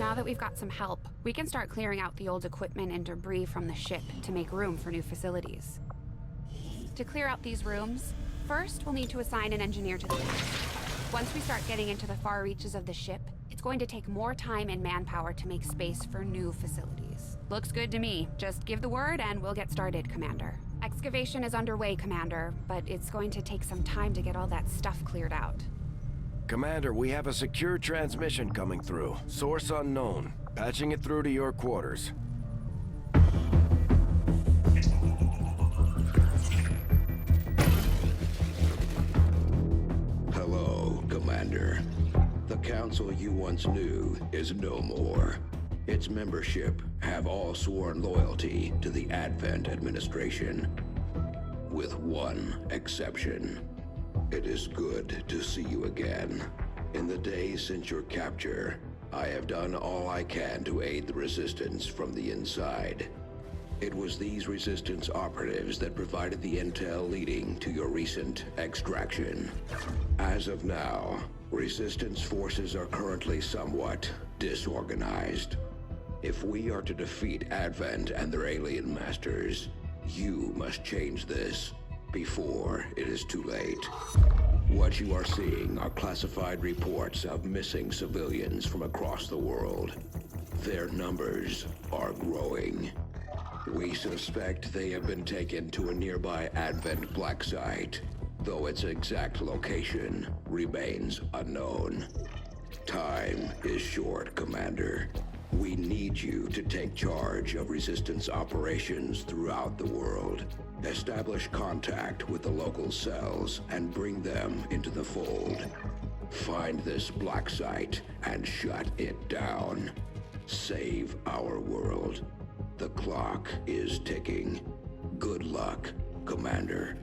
now that we've got some help, we can start clearing out the old equipment and debris from the ship to make room for new facilities. To clear out these rooms, first we'll need to assign an engineer to the task. Once we start getting into the far reaches of the ship, it's going to take more time and manpower to make space for new facilities. Looks good to me. Just give the word and we'll get started, Commander. Excavation is underway, Commander, but it's going to take some time to get all that stuff cleared out. Commander, we have a secure transmission coming through. Source unknown. Patching it through to your quarters. Hello, Commander. The council you once knew is no more. Its membership have all sworn loyalty to the Advent administration, with one exception. It is good to see you again. In the days since your capture, I have done all I can to aid the Resistance from the inside. It was these Resistance operatives that provided the intel leading to your recent extraction. As of now, Resistance forces are currently somewhat disorganized. If we are to defeat Advent and their alien masters, you must change this before it is too late. What you are seeing are classified reports of missing civilians from across the world. Their numbers are growing. We suspect they have been taken to a nearby Advent black site, though its exact location remains unknown. Time is short, Commander. We need you to take charge of Resistance operations throughout the world. Establish contact with the local cells and bring them into the fold. Find this black site and shut it down. Save our world. The clock is ticking. Good luck, Commander.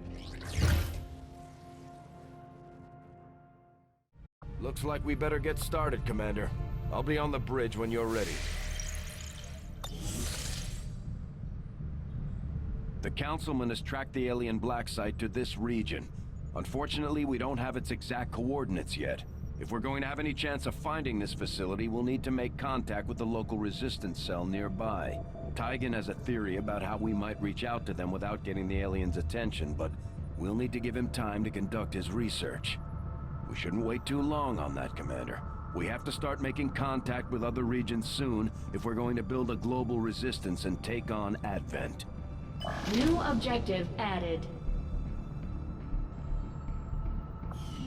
Looks like we better get started, Commander. I'll be on the bridge when you're ready. The Councilman has tracked the alien black site to this region. Unfortunately, we don't have its exact coordinates yet. If we're going to have any chance of finding this facility, we'll need to make contact with the local Resistance cell nearby. Tygan has a theory about how we might reach out to them without getting the aliens' attention, but we'll need to give him time to conduct his research. We shouldn't wait too long on that, Commander. We have to start making contact with other regions soon if we're going to build a global resistance and take on Advent. New objective added.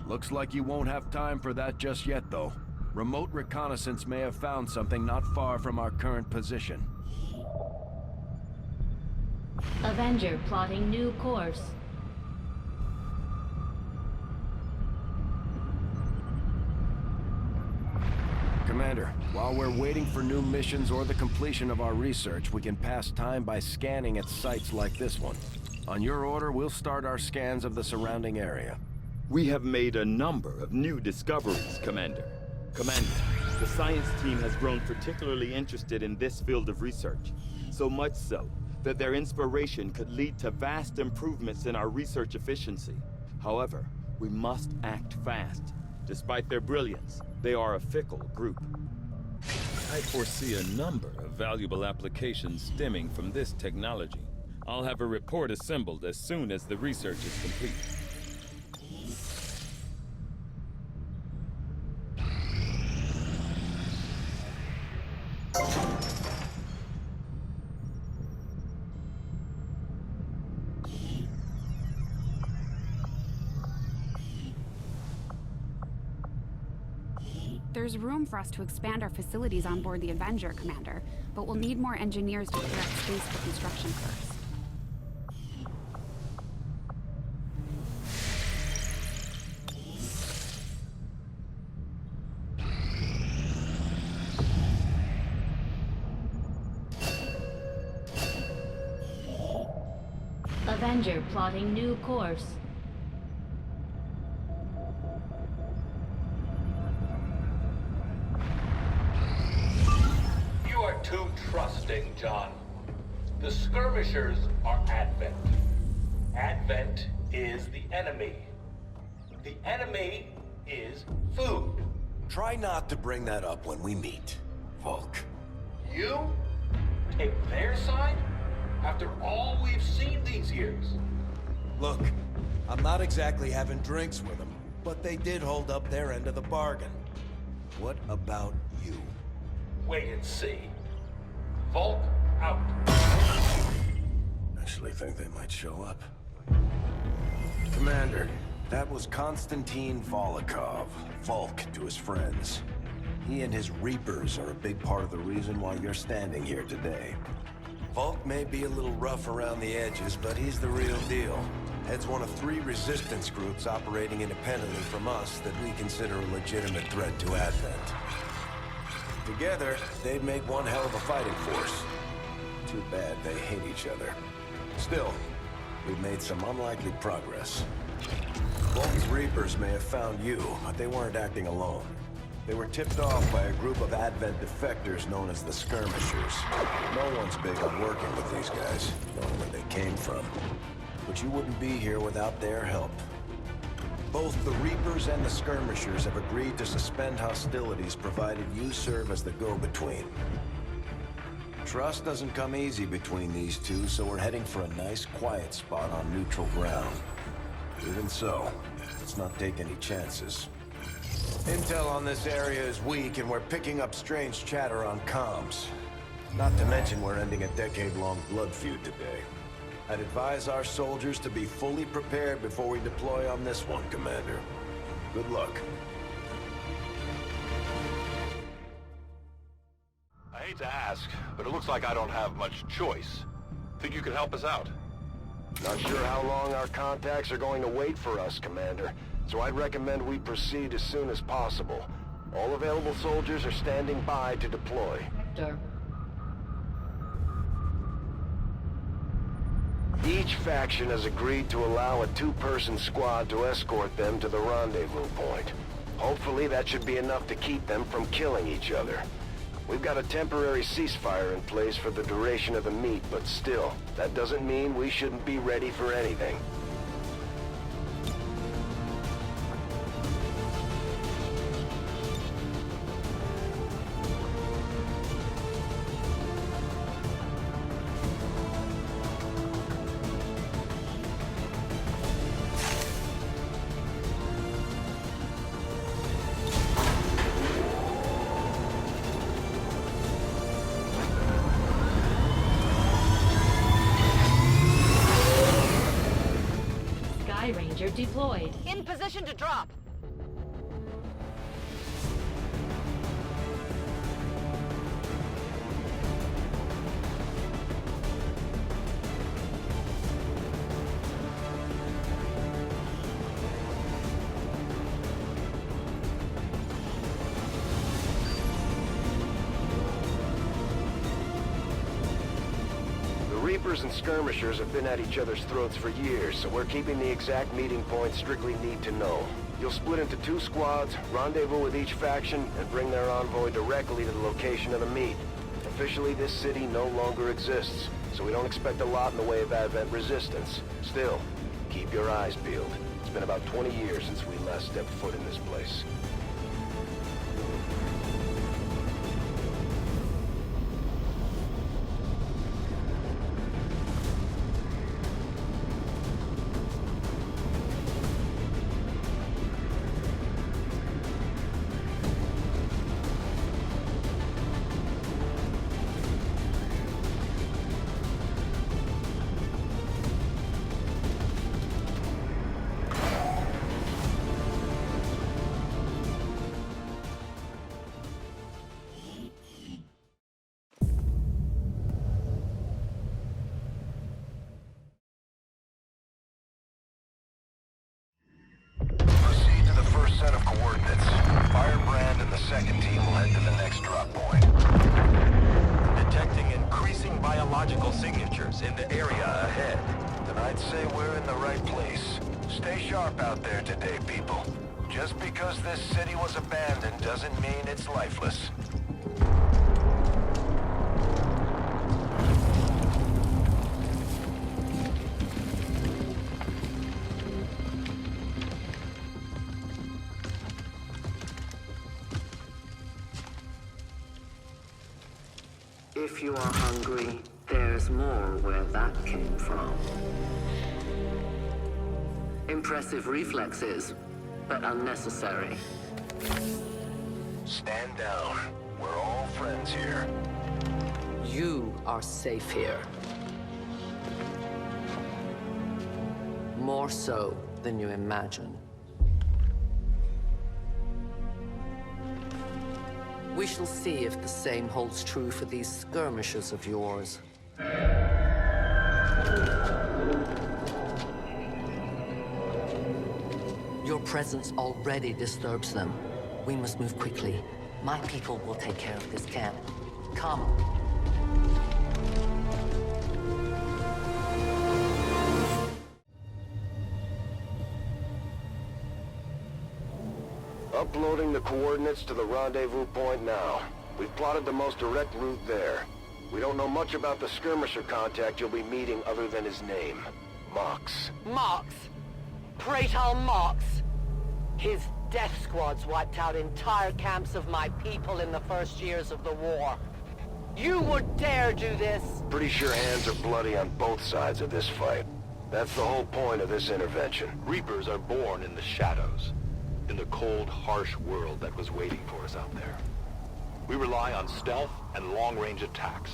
Looks like you won't have time for that just yet, though. Remote reconnaissance may have found something not far from our current position. Avenger plotting new course. Commander, while we're waiting for new missions or the completion of our research, we can pass time by scanning at sites like this one. On your order, we'll start our scans of the surrounding area. We have made a number of new discoveries, Commander. Commander, the science team has grown particularly interested in this field of research. So much so that their inspiration could lead to vast improvements in our research efficiency. However, we must act fast. Despite their brilliance, they are a fickle group. I foresee a number of valuable applications stemming from this technology. I'll have a report assembled as soon as the research is complete. There's room for us to expand our facilities on board the Avenger, Commander, but we'll need more engineers to clear out space for construction first. Avenger plotting new course. Too trusting, John. The skirmishers are Advent. Advent is the enemy. The enemy is food. Try not to bring that up when we meet. Volk. You? Take their side? After all we've seen these years? Look, I'm not exactly having drinks with them, but they did hold up their end of the bargain. What about you? Wait and see. Volk out. Actually think they might show up. Commander, that was Konstantin Volokov, Volk to his friends. He and his Reapers are a big part of the reason why you're standing here today. Volk may be a little rough around the edges, but he's the real deal. Heads one of 3 resistance groups operating independently from us that we consider a legitimate threat to Advent. Together, they'd make one hell of a fighting force. Too bad they hate each other. Still, we've made some unlikely progress. Volk's Reapers may have found you, but they weren't acting alone. They were tipped off by a group of Advent defectors known as the Skirmishers. No one's big on working with these guys, knowing where they came from. But you wouldn't be here without their help. Both the Reapers and the Skirmishers have agreed to suspend hostilities provided you serve as the go-between. Trust doesn't come easy between these two, so we're heading for a nice, quiet spot on neutral ground. Even so, let's not take any chances. Intel on this area is weak, and we're picking up strange chatter on comms. Not to mention we're ending a decade-long blood feud today. I'd advise our soldiers to be fully prepared before we deploy on this one, Commander. Good luck. I hate to ask, but it looks like I don't have much choice. Think you could help us out? Not sure how long our contacts are going to wait for us, Commander. So I'd recommend we proceed as soon as possible. All available soldiers are standing by to deploy. Victor. Each faction has agreed to allow a 2-person squad to escort them to the rendezvous point. Hopefully that should be enough to keep them from killing each other. We've got a temporary ceasefire in place for the duration of the meet, but still, that doesn't mean we shouldn't be ready for anything. Ranger deployed. In position to drop. Reapers and Skirmishers have been at each other's throats for years, so we're keeping the exact meeting point strictly need to know. You'll split into 2 squads, rendezvous with each faction, and bring their envoy directly to the location of the meet. Officially, this city no longer exists, so we don't expect a lot in the way of Advent resistance. Still, keep your eyes peeled. It's been about 20 years since we last stepped foot in this place. Set of coordinates. Firebrand and the second team will head to the next drop point. Detecting increasing biological signatures in the area ahead. Then I'd say we're in the right place. Stay sharp out there today, people. Just because this city was abandoned doesn't mean it's lifeless. If you are hungry, there's more where that came from. Impressive reflexes, but unnecessary. Stand down. We're all friends here. You are safe here. More so than you imagine. We shall see if the same holds true for these skirmishes of yours. Your presence already disturbs them. We must move quickly. My people will take care of this camp. Come. Uploading the coordinates to the rendezvous point now. We've plotted the most direct route there. We don't know much about the skirmisher contact you'll be meeting other than his name. Mox. Mox! Praetor Mox! His death squads wiped out entire camps of my people in the first years of the war. You would dare do this? Pretty sure hands are bloody on both sides of this fight. That's the whole point of this intervention. Reapers are born in the shadows, in the cold, harsh world that was waiting for us out there. We rely on stealth and long-range attacks.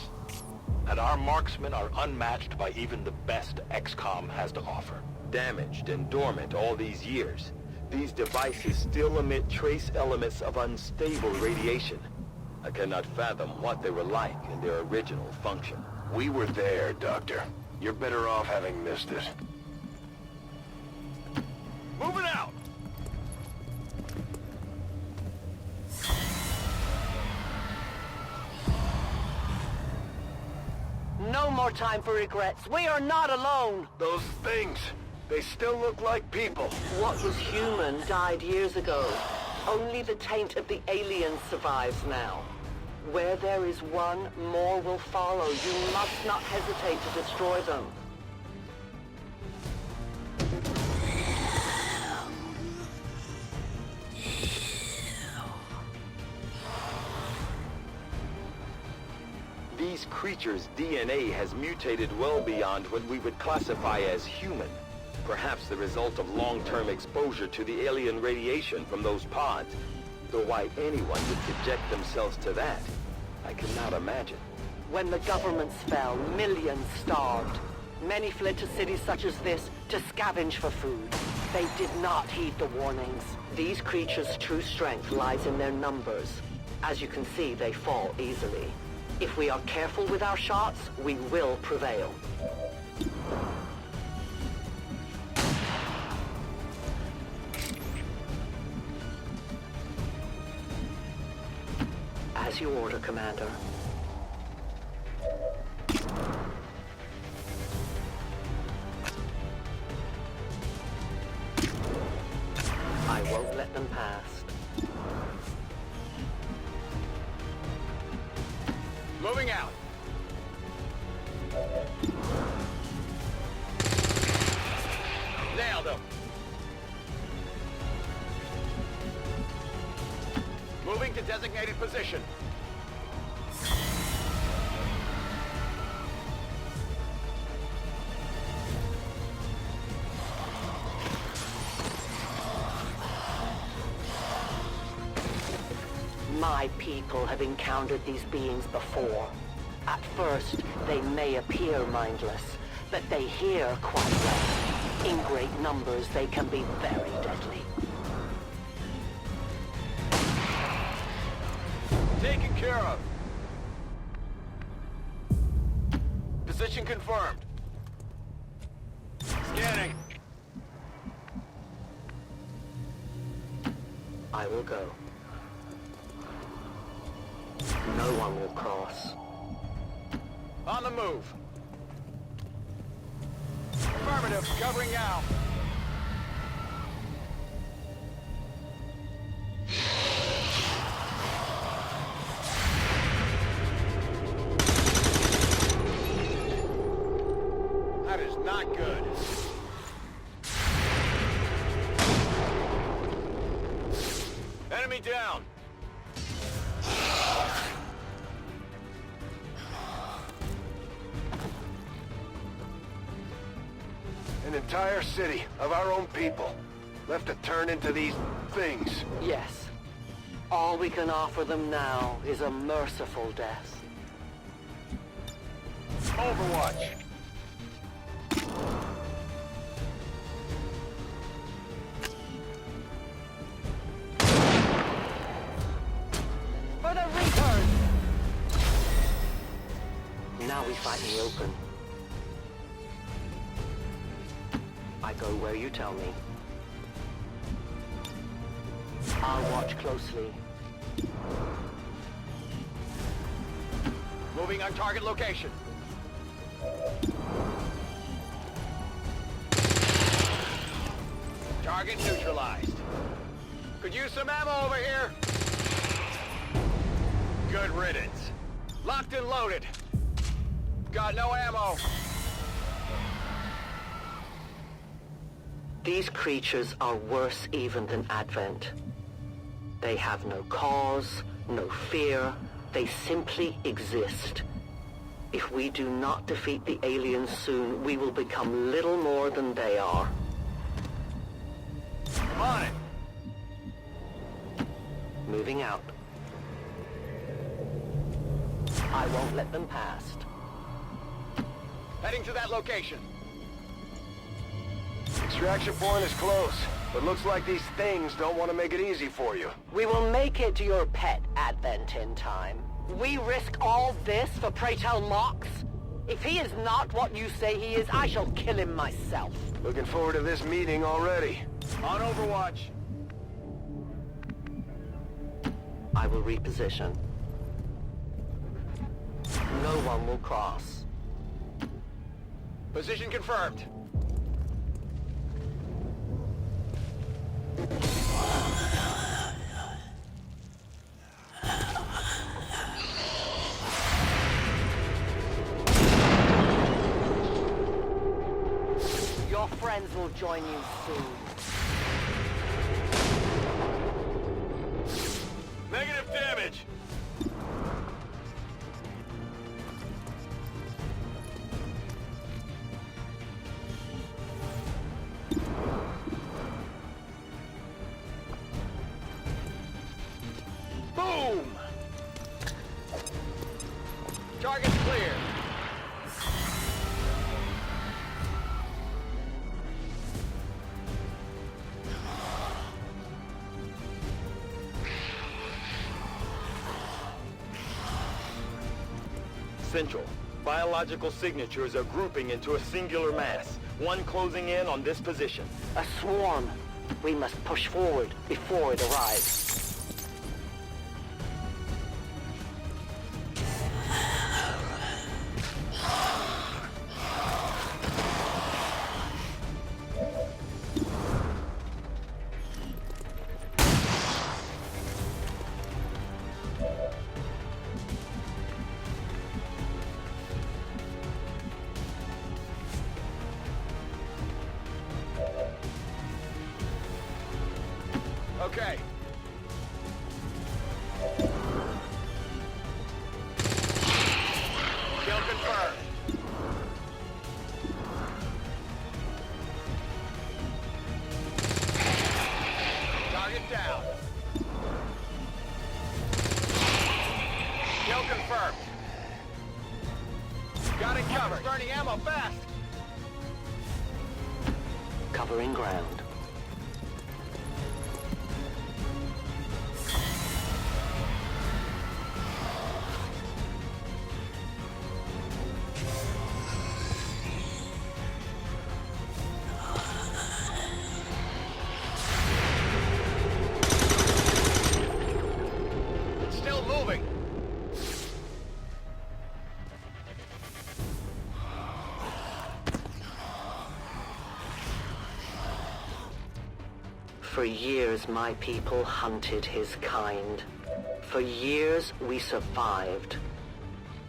And our marksmen are unmatched by even the best XCOM has to offer. Damaged and dormant all these years, these devices still emit trace elements of unstable radiation. I cannot fathom what they were like in their original function. We were there, Doctor. You're better off having missed it. Moving out! No more time for regrets. We are not alone. Those things, they still look like people. What was human died years ago. Only the taint of the aliens survives now. Where there is one, more will follow. You must not hesitate to destroy them. These creatures' DNA has mutated well beyond what we would classify as human. Perhaps the result of long-term exposure to the alien radiation from those pods. Though why anyone would subject themselves to that, I cannot imagine. When the governments fell, millions starved. Many fled to cities such as this to scavenge for food. They did not heed the warnings. These creatures' true strength lies in their numbers. As you can see, they fall easily. If we are careful with our shots, we will prevail. As you order, Commander. I won't let them pass. Moving out. Nailed him. Moving to designated position. My people have encountered these beings before. At first, they may appear mindless, but they hear quite well. In great numbers, they can be very deadly. Taken care of. Position confirmed. Scanning. I will go. No one will cross. On the move. Affirmative, covering now. That is not good. Enemy down. entire city of our own people, left to turn into these things. Yes. All we can offer them now is a merciful death. Overwatch. For the Reapers! Now we fight in the open. I go where you tell me. I'll watch closely. Moving on target location. Target neutralized. Could use some ammo over here. Good riddance. Locked and loaded. Got no ammo. These creatures are worse even than Advent. They have no cause, no fear. They simply exist. If we do not defeat the aliens soon, we will become little more than they are. I'm on it. Moving out. I won't let them past. Heading to that location. Extraction point is close, but looks like these things don't want to make it easy for you. We will make it to your pet, Advent, in time. We risk all this for pray tell Mox? If he is not what you say he is, I shall kill him myself. Looking forward to this meeting already. On Overwatch. I will reposition. No one will cross. Position confirmed. Your friends will join you soon. Negative damage. Boom! Target's clear. Central. Biological signatures are grouping into a singular mass, one closing in on this position. A swarm. We must push forward before it arrives. Okay. Kill confirmed. Target down. Kill confirmed. Got it covered. Burning ammo fast. Covering ground. Still moving. For years, my people hunted his kind. For years, we survived.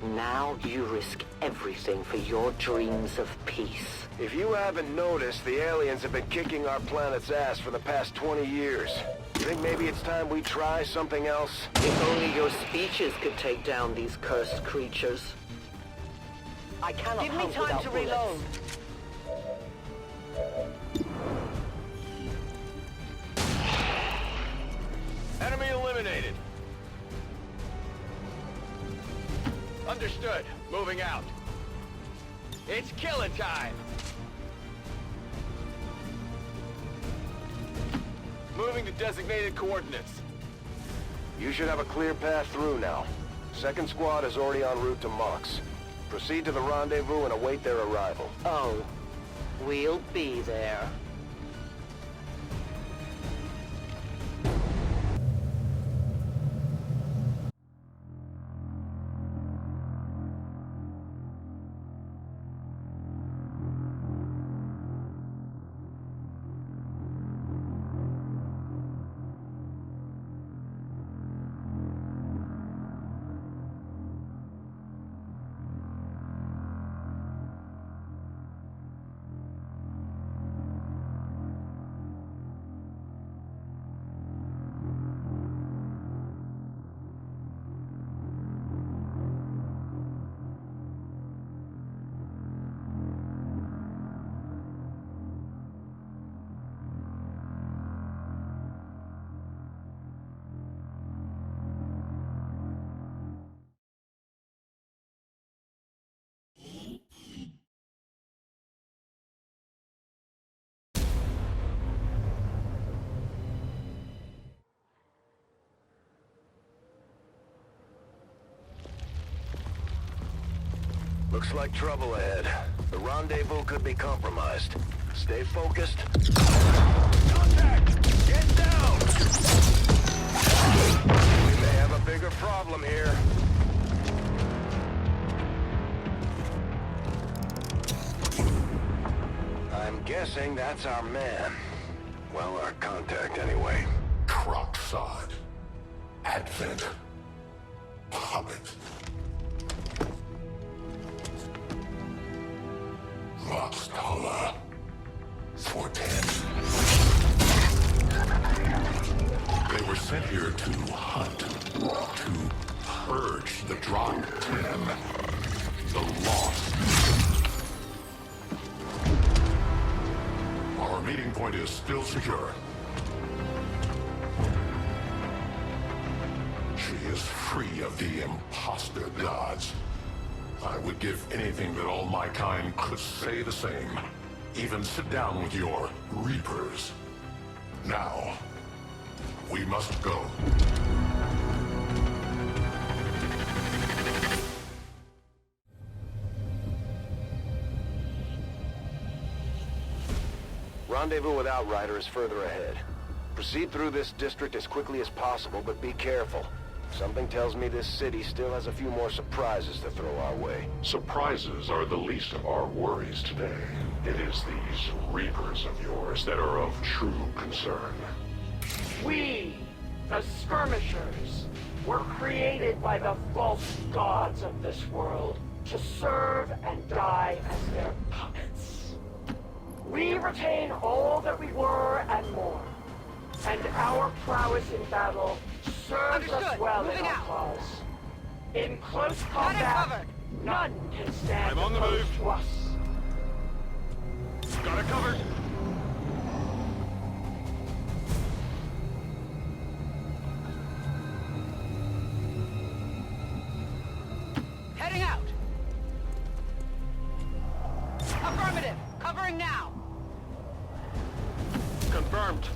Now you risk everything for your dreams of peace. If you haven't noticed, the aliens have been kicking our planet's ass for the past 20 years. You think maybe it's time we try something else? If only your speeches could take down these cursed creatures. I cannot. Give me time to reload. Understood. Moving out. It's killing time! Moving to designated coordinates. You should have a clear path through now. Second squad is already en route to Mox. Proceed to the rendezvous and await their arrival. Oh, we'll be there. Looks like trouble ahead. The rendezvous could be compromised. Stay focused. Contact! Get down! We may have a bigger problem here. I'm guessing that's our man. Well, our contact anyway. Crocksod. Advent. Puppet. Roxtola. 410. They were sent here to hunt. To purge the Drop 10. The Lost. Our meeting point is still secure. She is free of the imposter gods. I would give anything that all my kind could say the same. Even sit down with your Reapers. Now, we must go. Rendezvous with Outrider is further ahead. Proceed through this district as quickly as possible, but be careful. Something tells me this city still has a few more surprises to throw our way. Surprises are the least of our worries today. It is these Reapers of yours that are of true concern. We, the Skirmishers, were created by the false gods of this world to serve and die as their puppets. We retain all that we were and more, and our prowess in battle serves us well in our cause. In close combat, none can stand opposed to us. Got it covered. Heading out. Affirmative. Covering now. Confirmed.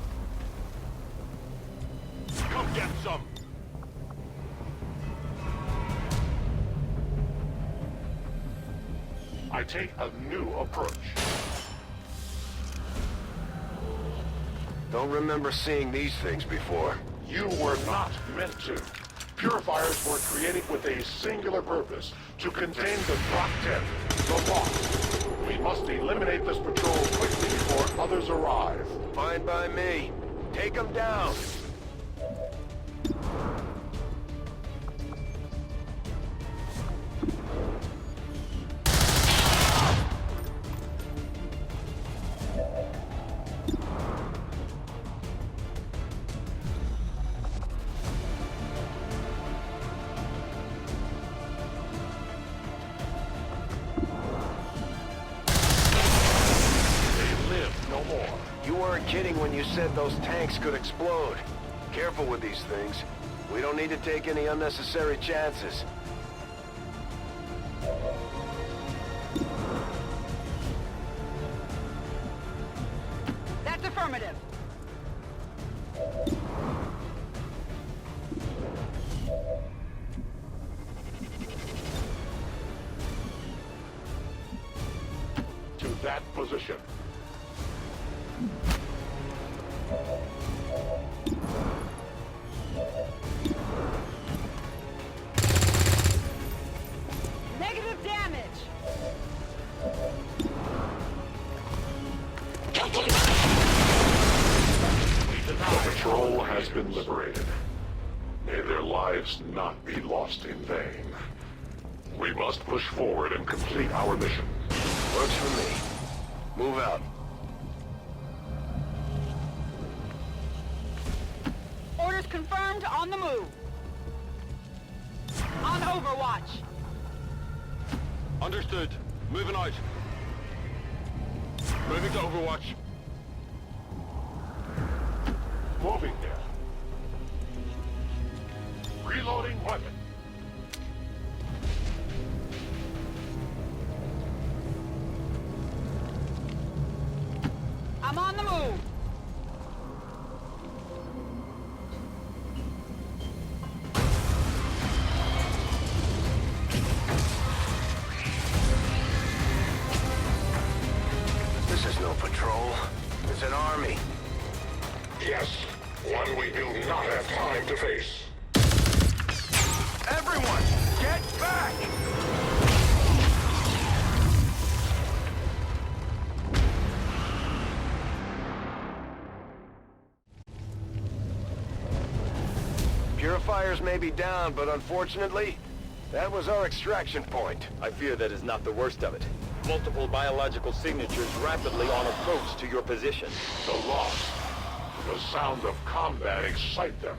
Come get some. I take a new approach. Don't remember seeing these things before. You were not meant to. Purifiers were created with a singular purpose, to contain the Drop 10, the Lost. We must eliminate this patrol quickly before others arrive. Fine by me. Take them down. You weren't kidding when you said those tanks could explode. Careful with these things. We don't need to take any unnecessary chances. Affirmative. To that position. Negative damage. The patrol has been liberated. May their lives not be lost in vain. We must push forward and complete our mission. Works for me. Move out. Orders confirmed, on the move. On Overwatch. Understood. Moving out. Moving to Overwatch. Moving there. Reloading weapon. I'm on the move. This is no patrol. It's an army. Yes, one we do not have time to face. Everyone, get back! Purifiers may be down, but unfortunately, that was our extraction point. I fear that is not the worst of it. Multiple biological signatures rapidly on approach to your position. The lost. The sound of combat excite them.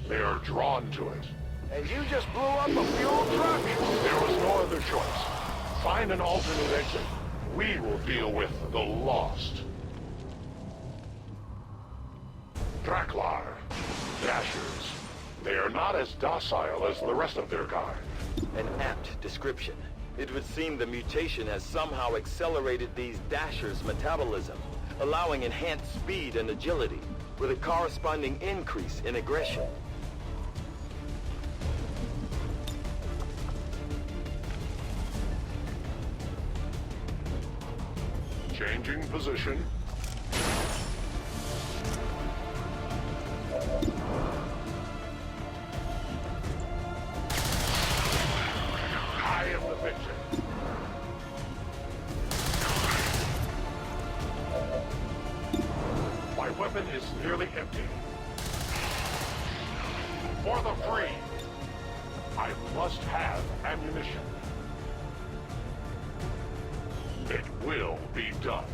They are drawn to it. And you just blew up a fuel truck? There was no other choice. Find an alternate exit. We will deal with the lost. Draklar. Dashers. They are not as docile as the rest of their kind. An apt description. It would seem the mutation has somehow accelerated these Dashers' metabolism, allowing enhanced speed and agility, with a corresponding increase in aggression. Changing position. I am the victim. My weapon is nearly empty. For the free, I must have ammunition. It will be done.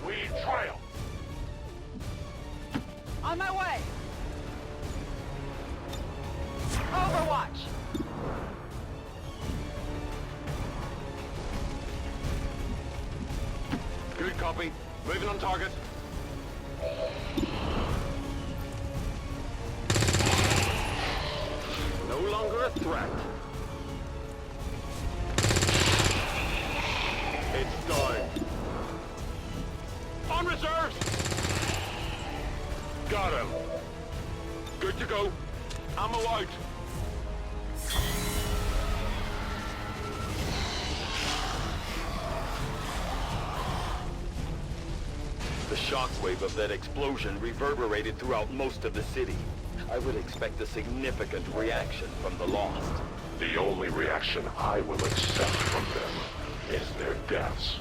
We triumph. On my way. Overwatch. Good copy. Moving on target. No longer a threat. It's done. On reserves! Got him. Good to go. Ammo out. The shockwave of that explosion reverberated throughout most of the city. I would expect a significant reaction from the lost. The only reaction I will accept from them is their deaths.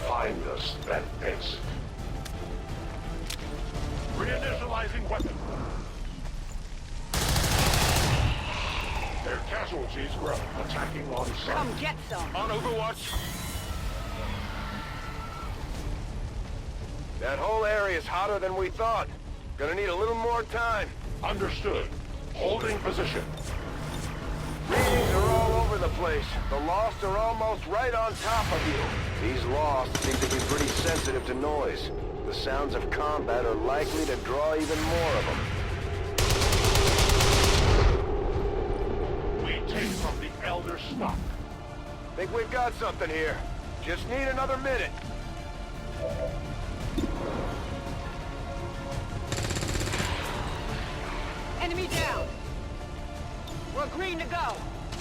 Find us that exit. Reinitializing weapon. Their casualties grow, attacking on sight. Come get some. On Overwatch. That whole area is hotter than we thought. Gonna need a little more time. Understood. Holding position. Readings are all over the place. The Lost are almost right on top of you. These Lost seem to be pretty sensitive to noise. The sounds of combat are likely to draw even more of them. We take from the they're stuck. Think we've got something here. Just need another minute. Enemy down. We're green to go.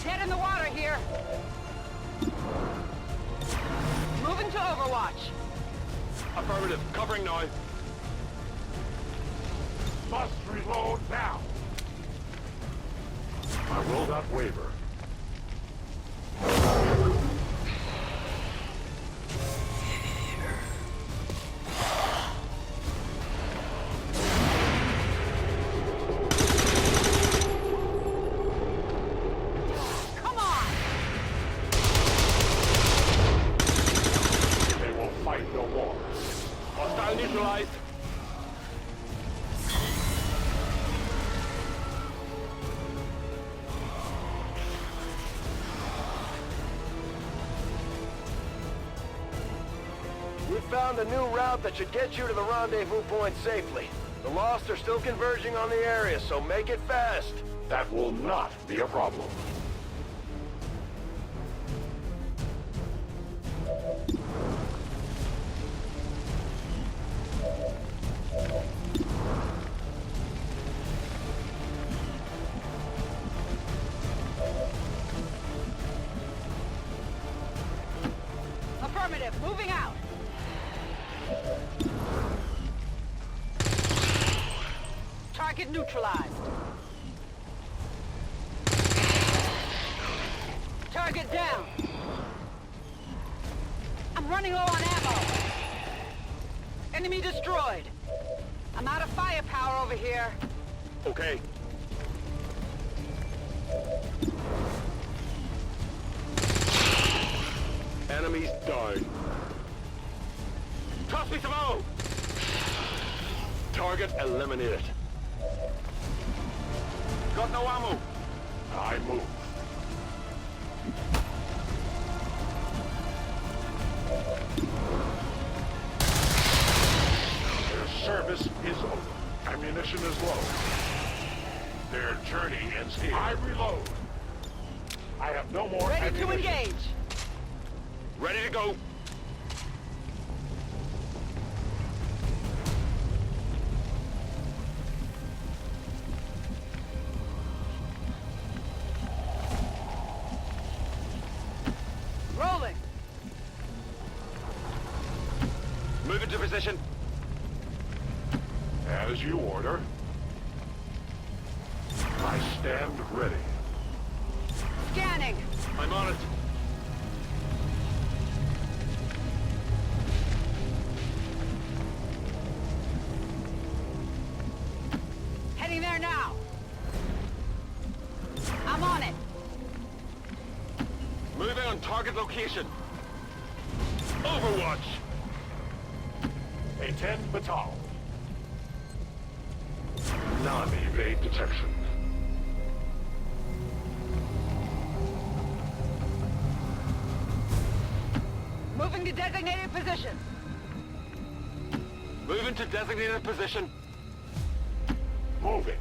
Dead in the water here. Moving to Overwatch. Affirmative. Covering now. Must reload now. I will not waver. Come on! They will fight no more. Hostile neutralized. We found a new route that should get you to the rendezvous point safely. The Lost are still converging on the area, so make it fast. That will not be a problem. Affirmative, moving out. Target neutralized. Target down. I'm running low on ammo. Enemy destroyed. I'm out of firepower over here. Okay. Enemies down. Toss me some ammo! Target eliminated. Got no ammo. I move. Their service is over. Ammunition is low. Their journey ends here. I reload. I have no more Ready to ammunition. engage. Ready to go. Rolling. Move into position. As you order. I stand ready. Scanning. I'm on it. Heading there now. I'm on it. Moving on target location. Overwatch. A 10 batal. Non-evade detection. Moving to designated position. Moving to designated position. Moving.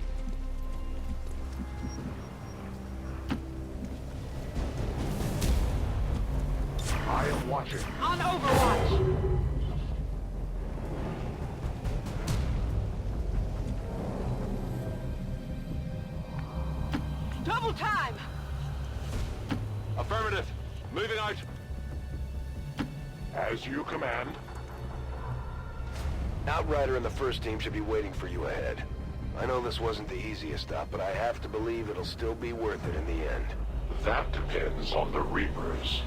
I am watching. On Overwatch. Double time. Affirmative. Moving out. As you command. Outrider and the first team should be waiting for you ahead. I know this wasn't the easiest stop, but I have to believe it'll still be worth it in the end. That depends on the Reapers.